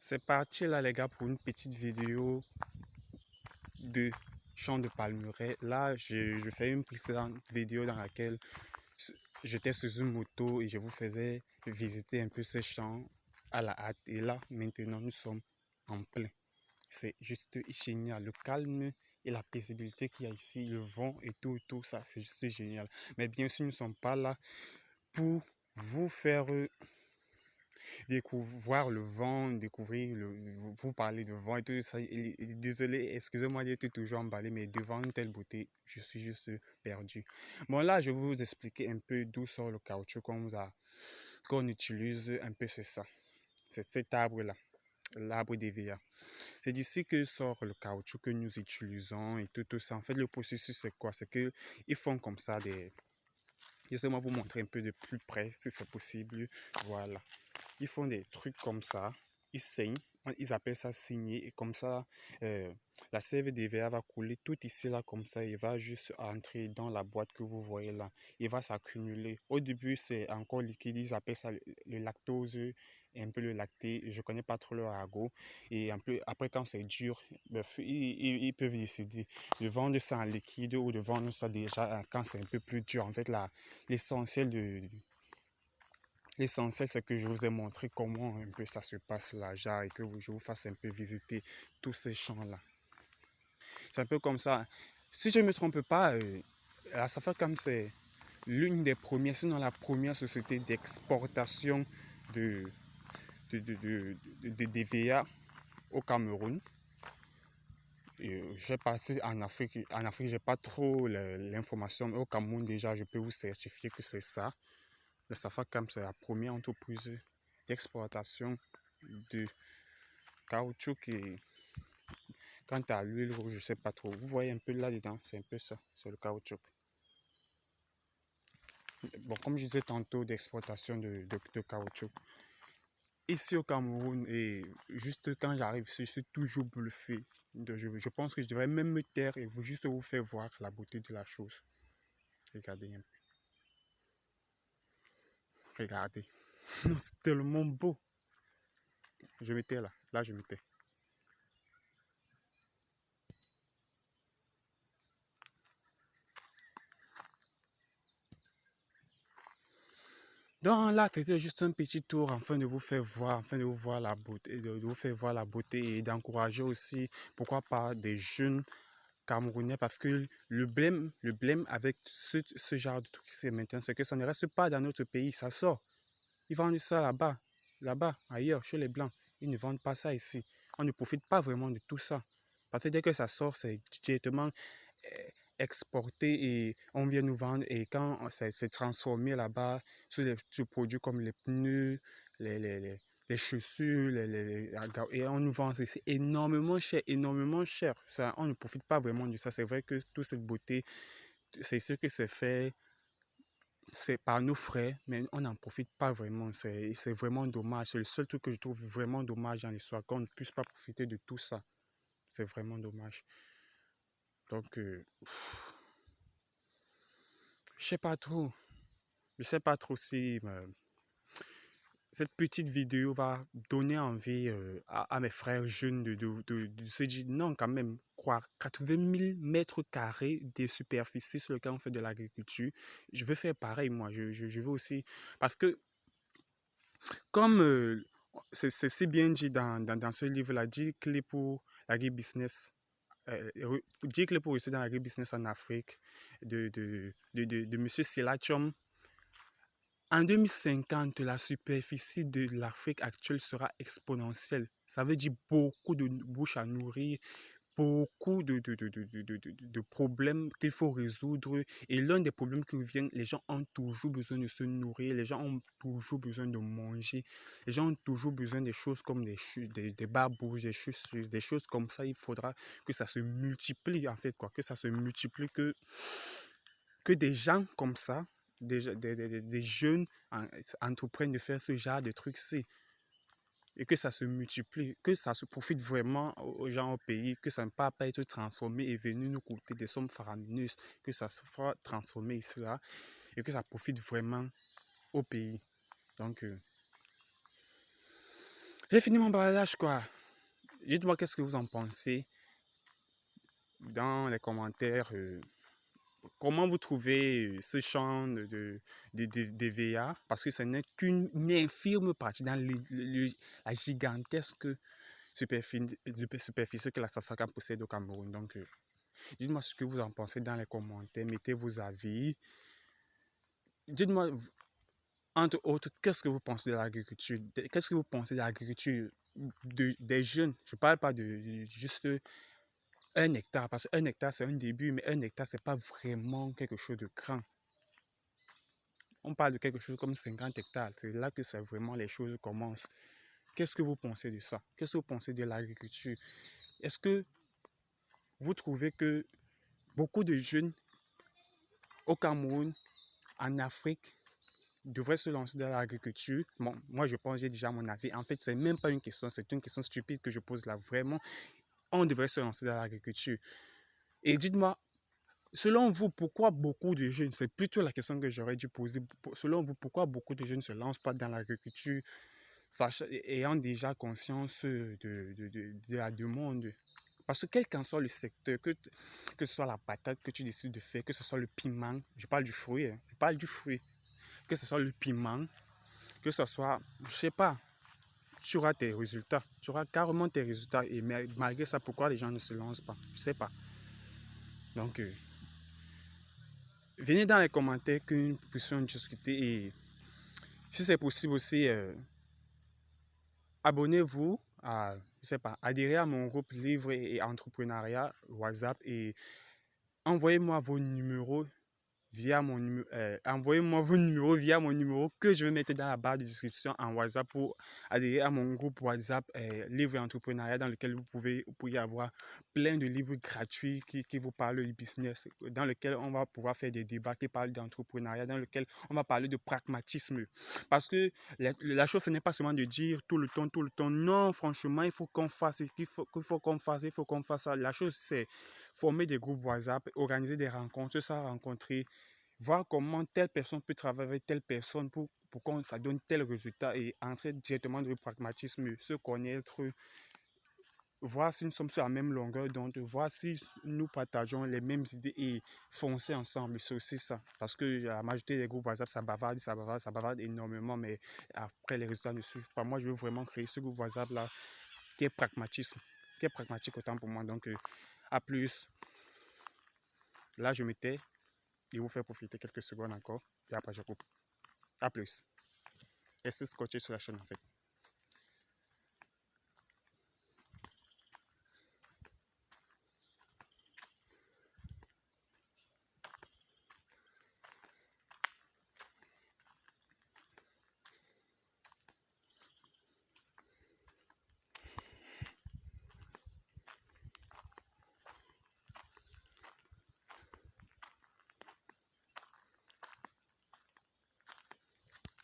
C'est parti là les gars pour une petite vidéo de champ de palmeraie. Là, je fais une précédente vidéo dans laquelle j'étais sur une moto et je vous faisais visiter un peu ce champ à la hâte. Et là, maintenant, nous sommes en plein. C'est juste génial. Le calme et la paisibilité qu'il y a ici, le vent et tout ça, c'est juste génial. Mais bien sûr, nous ne sommes pas là pour vous faire voir le vent, découvrir vous parler de vent et tout ça. Désolé, excusez-moi d'être toujours emballé, mais devant une telle beauté, je suis juste perdu. Bon, là, je vais vous expliquer un peu d'où sort le caoutchouc qu'on utilise un peu, c'est ça. C'est cet arbre-là, l'arbre d'EVA. C'est d'ici que sort le caoutchouc que nous utilisons et tout ça. En fait, le processus, c'est quoi? C'est qu'ils font comme ça des... Laissez-moi vous montrer un peu de plus près, si c'est possible. Voilà. Ils font des trucs comme ça, ils saignent, ils appellent ça saigner, et comme ça, euh, la sève d'EVA va couler tout ici, là, comme ça, il va juste entrer dans la boîte que vous voyez là, il va s'accumuler. Au début, c'est encore liquide, ils appellent ça le lactose, et un peu le lacté, je connais pas trop leur argot, et un peu, après, quand c'est dur, bref, ils peuvent décider de vendre ça en liquide ou de vendre ça déjà quand c'est un peu plus dur. En fait, l'essentiel L'essentiel, c'est que je vous ai montré comment un peu ça se passe là, et que je vous fasse un peu visiter tous ces champs-là. C'est un peu comme ça. Si je ne me trompe pas, la Safacam, c'est l'une des premières, sinon la première société d'exportation de, de DVA au Cameroun. Je sais pas si en Afrique, j'ai pas trop l'information, mais au Cameroun, déjà, je peux vous certifier que c'est ça. Le Safacam, c'est la première entreprise d'exportation de caoutchouc et quant à l'huile rouge, je sais pas trop. Vous voyez un peu là-dedans, c'est un peu ça, c'est le caoutchouc. Bon, comme je disais tantôt, d'exportation de caoutchouc. Ici au Cameroun, et juste quand j'arrive, je suis toujours bluffé. Je pense que je devrais même me taire et juste vous faire voir la beauté de la chose. Regardez un peu. Regardez. C'est tellement beau. Je me tais là. Là, je me tais. Donc là, c'était juste un petit tour afin de vous faire voir, afin de vous voir la beauté, de vous faire voir la beauté et d'encourager aussi, pourquoi pas, des jeunes Camerounais, parce que le blême avec ce genre de truc, c'est maintenant, c'est que ça ne reste pas dans notre pays, ça sort. Ils vendent ça là-bas, ailleurs, chez les Blancs. Ils ne vendent pas ça ici. On ne profite pas vraiment de tout ça. Parce que dès que ça sort, c'est directement euh, exporté et on vient nous vendre. Et quand c'est transformé là-bas sur des produits comme les pneus, les chaussures, et on nous vend c'est énormément cher, énormément cher. Ça, on ne profite pas vraiment de ça. C'est vrai que toute cette beauté, c'est ce que c'est fait, c'est par nos frais, mais on n'en profite pas vraiment. C'est vraiment dommage. C'est le seul truc que je trouve vraiment dommage dans l'histoire, qu'on ne puisse pas profiter de tout ça. C'est vraiment dommage. Donc, je sais pas trop. Je sais pas trop si cette petite vidéo va donner envie à mes frères jeunes de se dire non, quand même, quoi, 80 000 mètres carrés de superficie sur lequel on fait de l'agriculture. Je veux faire pareil, moi. Je veux aussi. Parce que, comme c'est si bien dit dans ce livre-là, 10 clés pour l'agribusiness. Dire clés pour réussir dans l'agribusiness en Afrique de M. Silachom. En 2050, la superficie de l'Afrique actuelle sera exponentielle. Ça veut dire beaucoup de bouches à nourrir, beaucoup de problèmes qu'il faut résoudre. Et l'un des problèmes qui revient, les gens ont toujours besoin de se nourrir, les gens ont toujours besoin de manger, les gens ont toujours besoin des choses comme des babouches, des chaussures, des choses comme ça. Il faudra que ça se multiplie, en fait, quoi, que ça se multiplie, que des gens comme ça, des jeunes entreprennent de faire ce genre de trucs-ci et que ça se multiplie, que ça se profite vraiment aux gens au pays, que ça ne va pas être transformé et venir nous coûter des sommes faramineuses, que ça se fera transformer ici là et que ça profite vraiment au pays. Donc, J'ai fini mon baladage, quoi. Dites-moi qu'est-ce que vous en pensez dans les commentaires. Comment vous trouvez ce champ de VA? Parce que ce n'est qu'une infime partie dans la gigantesque superficie que la Safaka possède au Cameroun. Donc, dites-moi ce que vous en pensez dans les commentaires. Mettez vos avis. Dites-moi, entre autres, qu'est-ce que vous pensez de l'agriculture? Qu'est-ce que vous pensez de l'agriculture des jeunes? Je ne parle pas de juste 1 hectare, parce qu'un hectare, c'est un début, mais 1 hectare, ce n'est pas vraiment quelque chose de grand. On parle de quelque chose comme 50 hectares. C'est là que c'est vraiment les choses commencent. Qu'est-ce que vous pensez de ça? Qu'est-ce que vous pensez de l'agriculture? Est-ce que vous trouvez que beaucoup de jeunes au Cameroun, en Afrique, devraient se lancer dans l'agriculture? Bon, moi, je pense, j'ai déjà mon avis. En fait, c'est même pas une question, c'est une question stupide que je pose là. Vraiment, on devrait se lancer dans l'agriculture. Et dites-moi, selon vous, pourquoi beaucoup de jeunes, c'est plutôt la question que j'aurais dû poser, selon vous, pourquoi beaucoup de jeunes ne se lancent pas dans l'agriculture, ayant déjà conscience de la demande? Parce que quel qu'en soit le secteur, que ce soit la patate que tu décides de faire, que ce soit le piment, je parle du fruit, hein, je parle du fruit, que ce soit le piment, que ce soit, je sais pas, tu auras tes résultats, tu auras carrément tes résultats, et malgré ça, pourquoi les gens ne se lancent pas? Je sais pas. Donc, venez dans les commentaires que nous puissions discuter et si c'est possible aussi, abonnez-vous à, je sais pas, adhérez à mon groupe Livre et Entrepreneuriat WhatsApp et envoyez-moi vos numéros envoyez-moi vos numéros via mon numéro que je vais mettre dans la barre de description en WhatsApp pour adhérer à mon groupe WhatsApp Livre et Entrepreneuriat vous pouvez avoir plein de livres gratuits qui vous parlent du business, dans lequel on va pouvoir faire des débats qui parlent d'entrepreneuriat, dans lequel on va parler de pragmatisme. Parce que la chose, ce n'est pas seulement de dire tout le temps, non, franchement, il faut qu'on fasse, il faut qu'on fasse ça. La chose, c'est former des groupes WhatsApp, organiser des rencontres, ça rencontrer, voir comment telle personne peut travailler avec telle personne pour que ça donne tel résultat et entrer directement dans le pragmatisme, se connaître, voir si nous sommes sur la même longueur d'onde, voir si nous partageons les mêmes idées et foncer ensemble. C'est aussi ça. Parce que la majorité des groupes WhatsApp, ça bavarde énormément, mais après les résultats ne suivent pas. Moi, je veux vraiment créer ce groupe WhatsApp-là qui est pragmatique autant pour moi. Donc, à plus. Là, je me tais et vous faire profiter quelques secondes encore. Et après, je coupe. À plus. Restez scotché sur la chaîne en fait.